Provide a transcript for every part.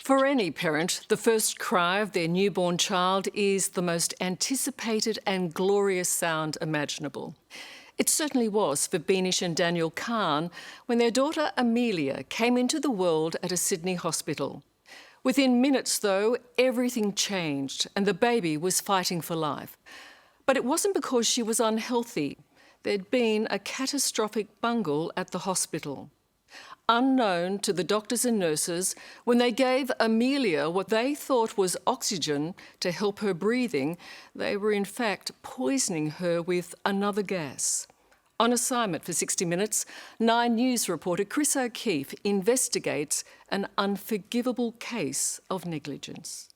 For any parent, the first cry of their newborn child is the most anticipated and glorious sound imaginable. It certainly was for Beanish and Daniel Khan when their daughter Amelia came into the world at a Sydney hospital. Within minutes, though, everything changed and the baby was fighting for life. But it wasn't because she was unhealthy. There'd been a catastrophic bungle at the hospital. Unknown to the doctors and nurses, when they gave Amelia what they thought was oxygen to help her breathing, they were in fact poisoning her with another gas. On assignment for 60 Minutes, 9 News reporter Chris O'Keefe investigates an unforgivable case of negligence.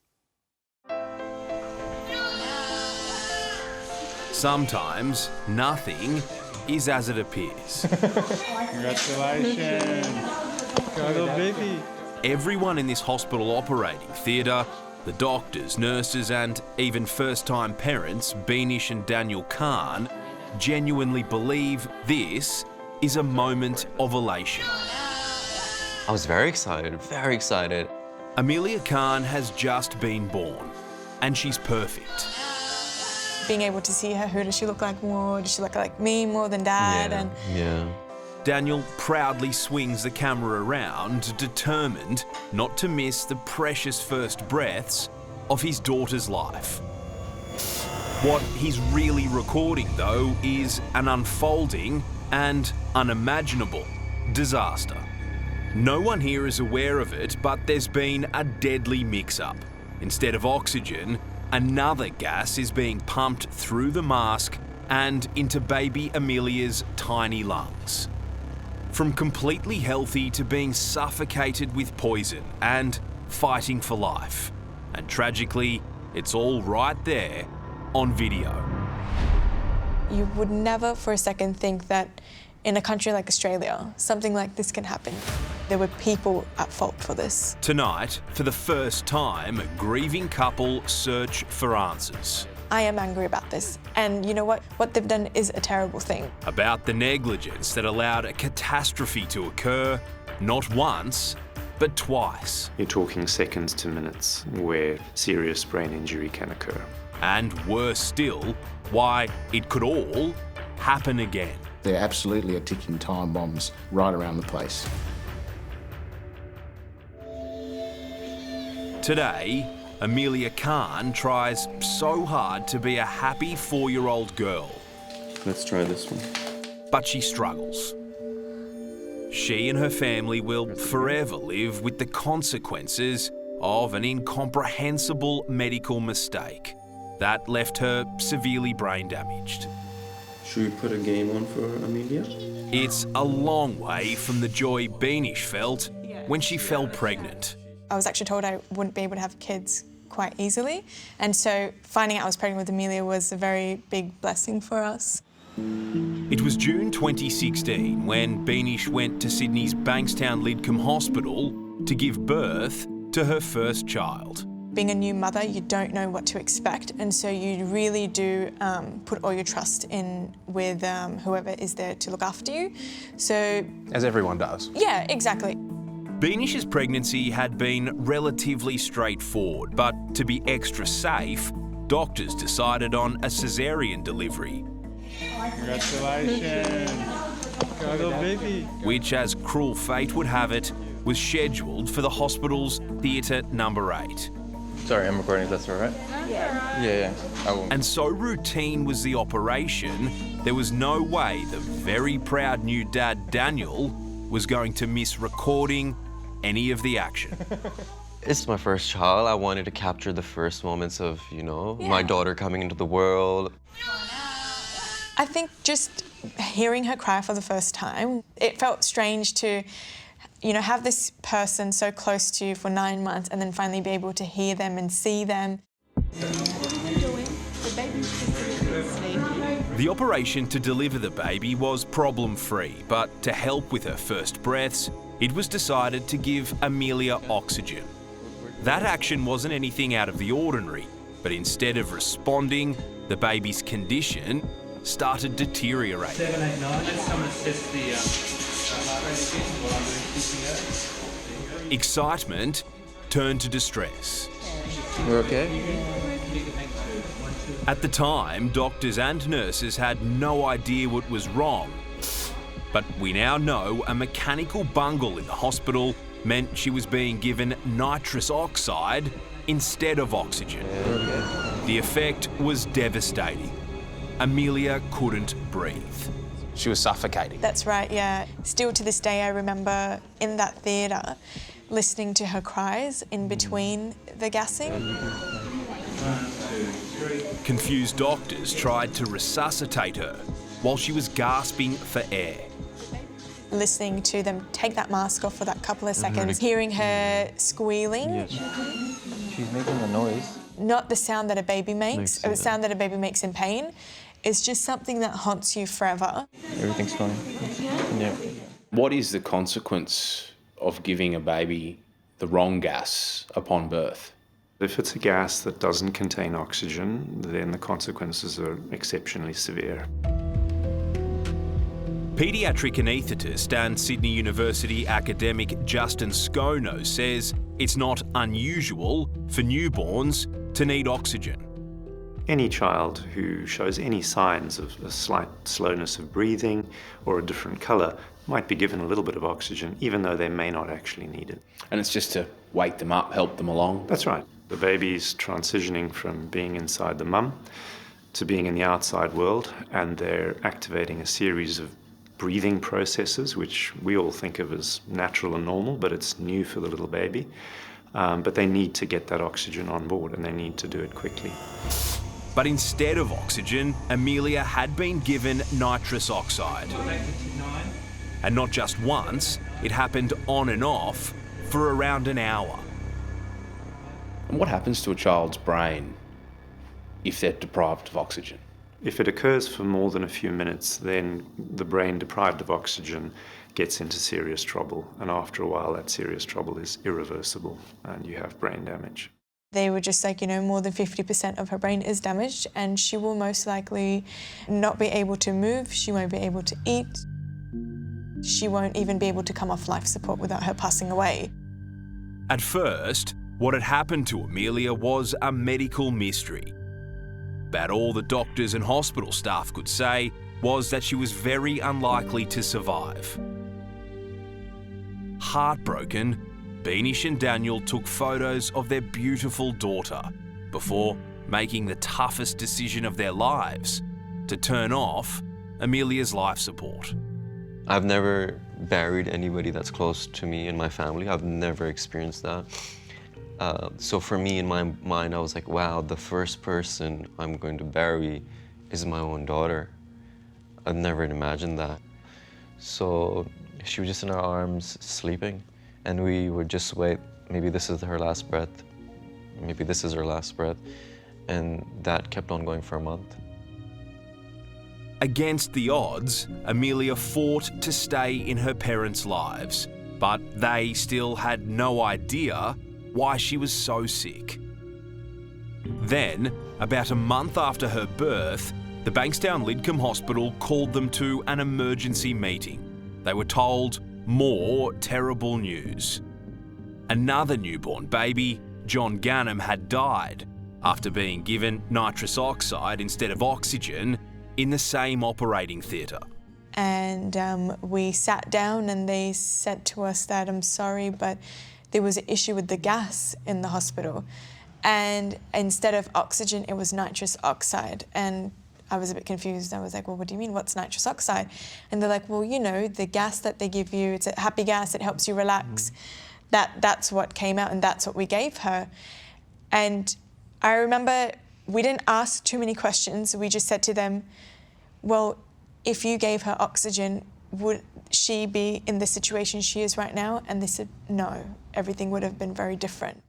Sometimes nothing is as it appears. Congratulations. Go baby. Everyone in this hospital operating theatre, the doctors, nurses and even first-time parents, Beanish and Daniel Khan, genuinely believe this is a moment of elation. I was very excited, very excited. Amelia Khan has just been born and she's perfect. Being able to see her, who does she look like more? Does she look like me more than Dad? Yeah. Daniel proudly swings the camera around, determined not to miss the precious first breaths of his daughter's life. What he's really recording, though, is an unfolding and unimaginable disaster. No one here is aware of it, but there's been a deadly mix-up. Instead of oxygen, another gas is being pumped through the mask and into baby Amelia's tiny lungs. From completely healthy to being suffocated with poison and fighting for life. And tragically, it's all right there on video. You would never for a second think that in a country like Australia, something like this can happen. There were people at fault for this. Tonight, for the first time, a grieving couple search for answers. I am angry about this. And you know what? What they've done is a terrible thing. About the negligence that allowed a catastrophe to occur, not once, but twice. You're talking seconds to minutes where serious brain injury can occur. And worse still, why it could all happen again. There absolutely are ticking time bombs right around the place. Today, Amelia Khan tries so hard to be a happy 4-year-old girl. Let's try this one. But she struggles. She and her family will forever live with the consequences of an incomprehensible medical mistake that left her severely brain damaged. Should we put a game on for Amelia? It's a long way from the joy Beanish felt when she fell pregnant. I was actually told I wouldn't be able to have kids quite easily. And so finding out I was pregnant with Amelia was a very big blessing for us. It was June 2016 when Beanish went to Sydney's Bankstown Lidcombe Hospital to give birth to her first child. Being a new mother, you don't know what to expect, and so you really do put all your trust in with whoever is there to look after you. So, As everyone does. yeah, exactly. Beanish's pregnancy had been relatively straightforward, but to be extra safe, doctors decided on a caesarean delivery. Congratulations. Go baby. Which, as cruel fate would have it, was scheduled for the hospital's Theatre Number 8. Sorry, I'm recording, if that's all right? Yeah, I won't. And so routine was the operation, there was no way the very proud new dad, Daniel, was going to miss recording any of the action. It's my first child. I wanted to capture the first moments of, my daughter coming into the world. I think just hearing her cry for the first time, it felt strange to have this person so close to you for 9 months and then finally be able to hear them and see them. The operation to deliver the baby was problem-free, but to help with her first breaths, it was decided to give Amelia oxygen. That action wasn't anything out of the ordinary, but instead of responding, the baby's condition started deteriorating. 7, 8, 9. Let's come and assess the heart rate again while I'm doing Excitement turned to distress. We're okay? At the time, doctors and nurses had no idea what was wrong. But we now know a mechanical bungle in the hospital meant she was being given nitrous oxide instead of oxygen. The effect was devastating. Amelia couldn't breathe. She was suffocating. That's right, yeah. Still to this day, I remember in that theatre listening to her cries in between the gassing. Confused doctors tried to resuscitate her while she was gasping for air. Listening to them take that mask off for that couple of seconds, hearing her squealing. She's making a noise. Not the sound that a baby makes, or the sound that a baby makes in pain. It's just something that haunts you forever. Everything's fine. Yeah. What is the consequence of giving a baby the wrong gas upon birth? If it's a gas that doesn't contain oxygen, then the consequences are exceptionally severe. Paediatric anaesthetist and Sydney University academic Justin Skono says it's not unusual for newborns to need oxygen. Any child who shows any signs of a slight slowness of breathing or a different colour might be given a little bit of oxygen, even though they may not actually need it. And it's just to wake them up, help them along? That's right. The baby's transitioning from being inside the mum to being in the outside world, and they're activating a series of breathing processes, which we all think of as natural and normal, but it's new for the little baby. But they need to get that oxygen on board, and they need to do it quickly. But instead of oxygen, Amelia had been given nitrous oxide. And not just once, it happened on and off for around an hour. And what happens to a child's brain if they're deprived of oxygen? If it occurs for more than a few minutes, then the brain deprived of oxygen gets into serious trouble. And after a while, that serious trouble is irreversible and you have brain damage. They were just like, more than 50% of her brain is damaged and she will most likely not be able to move, she won't be able to eat, she won't even be able to come off life support without her passing away. At first, what had happened to Amelia was a medical mystery. But all the doctors and hospital staff could say was that she was very unlikely to survive. Heartbroken, Beanish and Daniel took photos of their beautiful daughter before making the toughest decision of their lives to turn off Amelia's life support. I've never buried anybody that's close to me in my family. I've never experienced that. So for me, in my mind, I was like, wow, the first person I'm going to bury is my own daughter. I've never imagined that. So she was just in our arms, sleeping, and we would just wait. Maybe this is her last breath. Maybe this is her last breath. And that kept on going for a month. Against the odds, Amelia fought to stay in her parents' lives, but they still had no idea why she was so sick. Then, about a month after her birth, the Bankstown Lidcombe Hospital called them to an emergency meeting. They were told more terrible news. Another newborn baby, John Gannam, had died after being given nitrous oxide instead of oxygen in the same operating theatre. And we sat down and they said to us that, I'm sorry, but there was an issue with the gas in the hospital. And instead of oxygen, it was nitrous oxide. And I was a bit confused. I was like, well, what do you mean? What's nitrous oxide? And they're like, well, the gas that they give you, it's a happy gas, it helps you relax. That's what came out and that's what we gave her. And I remember we didn't ask too many questions. We just said to them, well, if you gave her oxygen, would she be in the situation she is right now? And they said, no, everything would have been very different.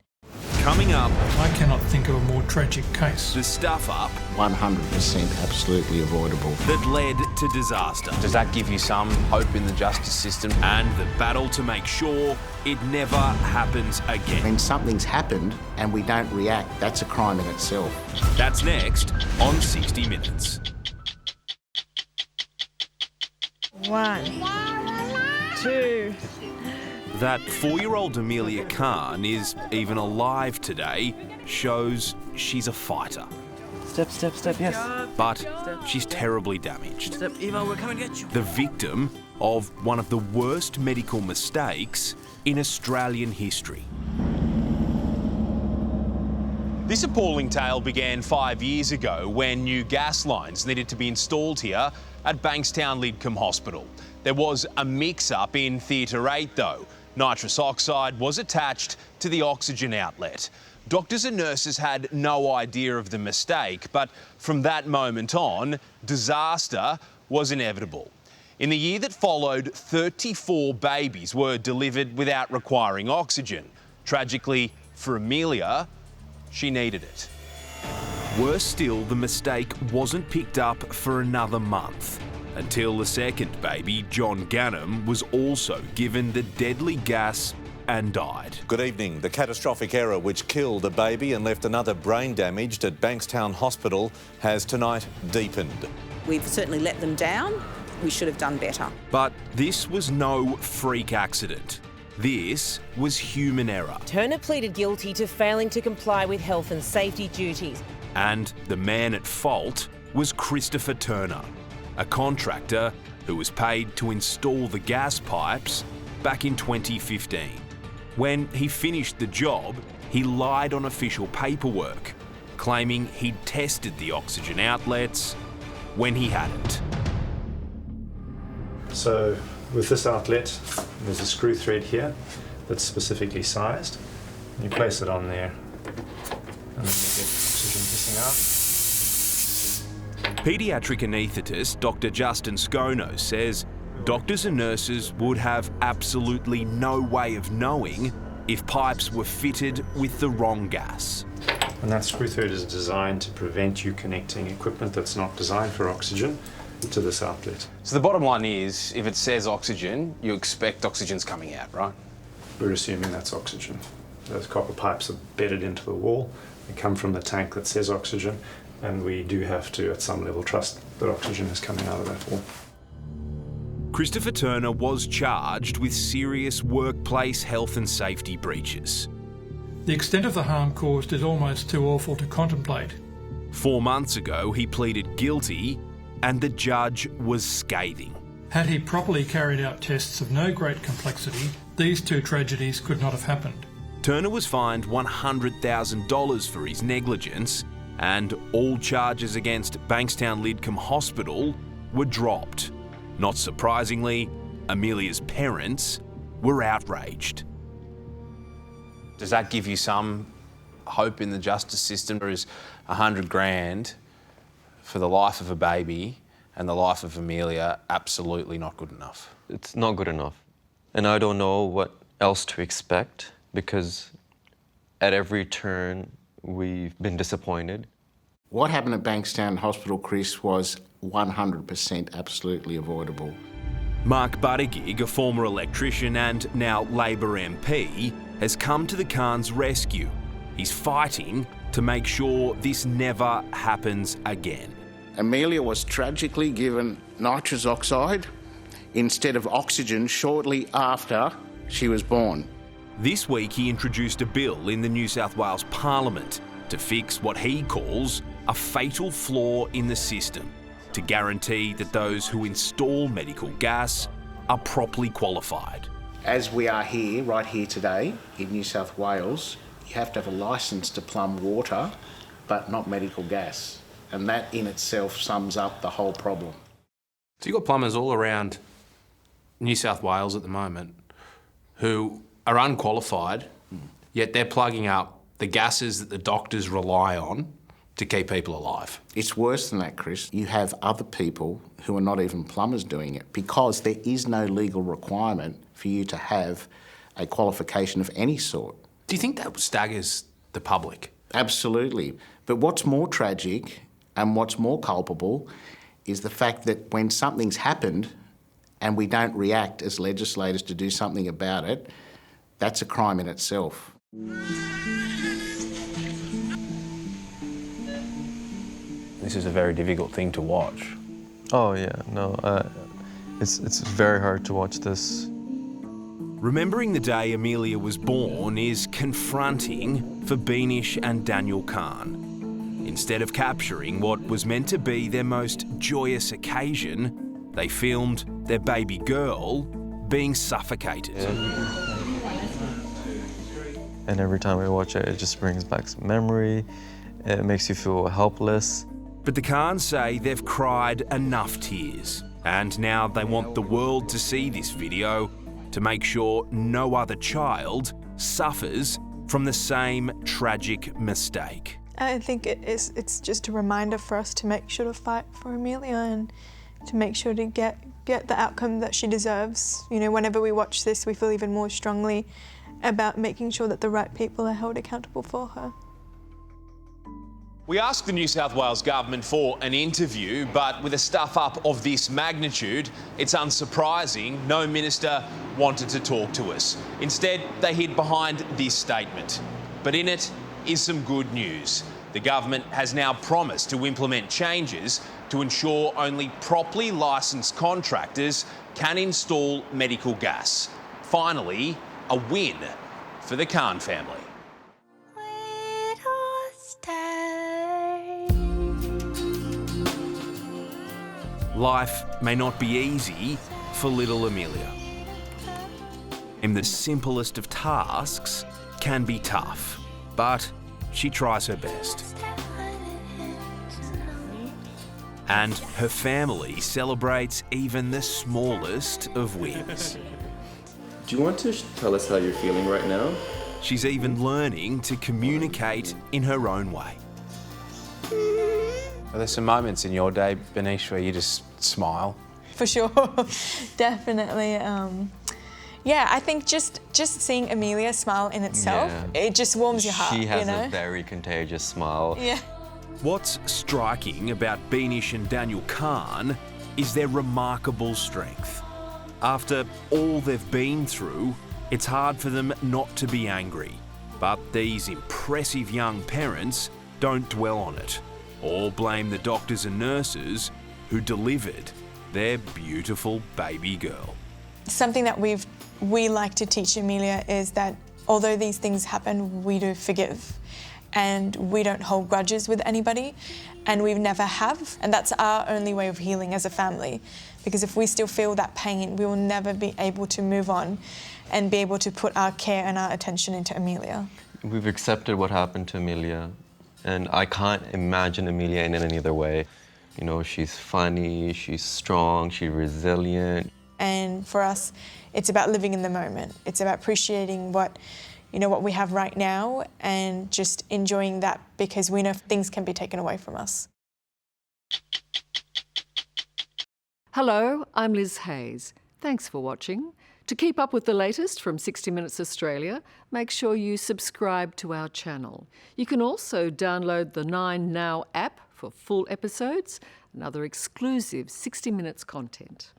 Coming up, I cannot think of a more tragic case. the stuff up 100% absolutely avoidable. that led to disaster. Does that give you some hope in the justice system? And the battle to make sure it never happens again. When something's happened and we don't react, that's a crime in itself. That's next on 60 Minutes. 1, 2. That 4-year-old Amelia Khan is even alive today shows she's a fighter. Step, step, step, yes. But she's terribly damaged. Step, Eva, we're coming to get you. The victim of one of the worst medical mistakes in Australian history. This appalling tale began 5 years ago when new gas lines needed to be installed here at Bankstown Lidcombe Hospital. There was a mix-up in Theatre 8 though. Nitrous oxide was attached to the oxygen outlet. Doctors and nurses had no idea of the mistake, but from that moment on, disaster was inevitable. In the year that followed, 34 babies were delivered without requiring oxygen. Tragically for Amelia, she needed it. Worse still, the mistake wasn't picked up for another month, until the second baby, John Gannam, was also given the deadly gas and died. Good evening. The catastrophic error which killed a baby and left another brain damaged at Bankstown Hospital has tonight deepened. We've certainly let them down. We should have done better. But this was no freak accident. This was human error. Turner pleaded guilty to failing to comply with health and safety duties. And the man at fault was Christopher Turner, a contractor who was paid to install the gas pipes back in 2015. When he finished the job, he lied on official paperwork, claiming he'd tested the oxygen outlets when he hadn't. So with this outlet, there's a screw thread here that's specifically sized. You place it on there and then you get oxygen hissing out. Paediatric anaesthetist Dr. Justin Skono says doctors and nurses would have absolutely no way of knowing if pipes were fitted with the wrong gas. And that screw thread is designed to prevent you connecting equipment that's not designed for oxygen to this outlet. So the bottom line is, if it says oxygen, you expect oxygen's coming out, right? We're assuming that's oxygen. Those copper pipes are bedded into the wall. They come from the tank that says oxygen, and we do have to, at some level, trust that oxygen is coming out of that wall. Christopher Turner was charged with serious workplace health and safety breaches. The extent of the harm caused is almost too awful to contemplate. 4 months ago, he pleaded guilty, and the judge was scathing. Had he properly carried out tests of no great complexity, these two tragedies could not have happened. Turner was fined $100,000 for his negligence, and all charges against Bankstown Lidcombe Hospital were dropped. Not surprisingly, Amelia's parents were outraged. Does that give you some hope in the justice system, or is 100 grand for the life of a baby and the life of Amelia absolutely not good enough? It's not good enough. And I don't know what else to expect, because at every turn we've been disappointed. What happened at Bankstown Hospital, Chris, was 100% absolutely avoidable. Mark Buttigieg, a former electrician and now Labor MP, has come to the Khan's rescue. He's fighting to make sure this never happens again. Amelia was tragically given nitrous oxide instead of oxygen shortly after she was born. This week he introduced a bill in the New South Wales Parliament to fix what he calls a fatal flaw in the system, to guarantee that those who install medical gas are properly qualified. As we are here, right here today, in New South Wales, you have to have a licence to plumb water, but not medical gas. And that in itself sums up the whole problem. So you've got plumbers all around New South Wales at the moment who are unqualified, yet they're plugging up the gases that the doctors rely on to keep people alive. It's worse than that, Chris. You have other people who are not even plumbers doing it, because there is no legal requirement for you to have a qualification of any sort. Do you think that staggers the public? Absolutely. But what's more tragic and what's more culpable is the fact that when something's happened and we don't react as legislators to do something about it, that's a crime in itself. This is a very difficult thing to watch. Oh yeah, no, it's very hard to watch this. Remembering the day Amelia was born is confronting for Beanish and Daniel Kahn. Instead of capturing what was meant to be their most joyous occasion, they filmed their baby girl being suffocated. And every time I watch it, it just brings back some memory. It makes you feel helpless. But the Kahns say they've cried enough tears, and now they want the world to see this video to make sure no other child suffers from the same tragic mistake. I think it's just a reminder for us to make sure to fight for Amelia and to make sure to get the outcome that she deserves. You know, whenever we watch this, we feel even more strongly about making sure that the right people are held accountable for her. We asked the New South Wales government for an interview, but with a stuff-up of this magnitude, it's unsurprising no minister wanted to talk to us. Instead, they hid behind this statement. But in it is some good news. The government has now promised to implement changes to ensure only properly licensed contractors can install medical gas. Finally, a win for the Kahn family. Life may not be easy for little Amelia. And the simplest of tasks can be tough, but she tries her best. And her family celebrates even the smallest of wins. Do you want to tell us how you're feeling right now? She's even learning to communicate in her own way. Are there some moments in your day, Beanish, where you just smile? For sure, definitely. Yeah, I think just seeing Amelia smile in itself, it just warms your heart. She has you know? a very contagious smile. Yeah. What's striking about Beanish and Daniel Kahn is their remarkable strength. After all they've been through, it's hard for them not to be angry. But these impressive young parents don't dwell on it or blame the doctors and nurses who delivered their beautiful baby girl. Something that we like to teach Amelia is that although these things happen, we do forgive and we don't hold grudges with anybody, and we never have, and that's our only way of healing as a family, because if we still feel that pain, we will never be able to move on and be able to put our care and our attention into Amelia. We've accepted what happened to Amelia, and I can't imagine Amelia in any other way. You know, she's funny, she's strong, she's resilient. And for us, it's about living in the moment. It's about appreciating what we have right now and just enjoying that, because we know things can be taken away from us. Hello, I'm Liz Hayes. Thanks for watching. To keep up with the latest from 60 Minutes Australia, make sure you subscribe to our channel. You can also download the 9Now app for full episodes and other exclusive 60 Minutes content.